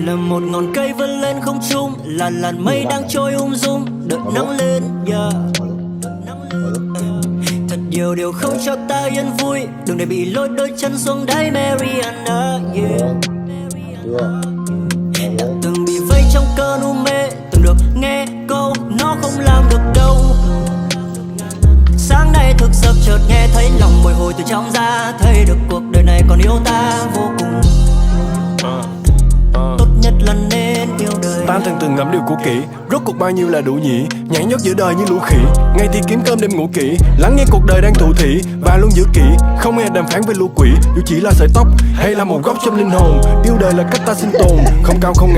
Là một ngọn cây vươn lên không trung, là làn mây đang trôi dung, đợi nắng lên, yeah. Thật nhiều điều không cho ta yên vui, đừng để bị lôi đôi chân xuống đáy Mariana, yeah. Đã từng bị vây trong cơn u mê, từng được nghe câu nó không làm được đâu. Sáng nay thức giấc chợt nghe thấy lòng bồi hồi từ trong ra, thấy được cuộc đời này còn yêu ta vô cùng. Tốt nhất là nên yêu đời. Ta từng ngẫm điều cũ kỹ, rốt cuộc bao nhiêu là đủ nhỉ? Nhảy nhót giữa đời như lũ khỉ, ngày thì kiếm cơm đêm ngủ kỹ, lắng nghe cuộc đời đang thụ thị và luôn giữ kỹ, không nghe đàm phán với lũ quỷ. Dù chỉ là sợi tóc hay là một góc trong linh hồn, yêu đời là cách ta sinh tồn, không cao không ngạo.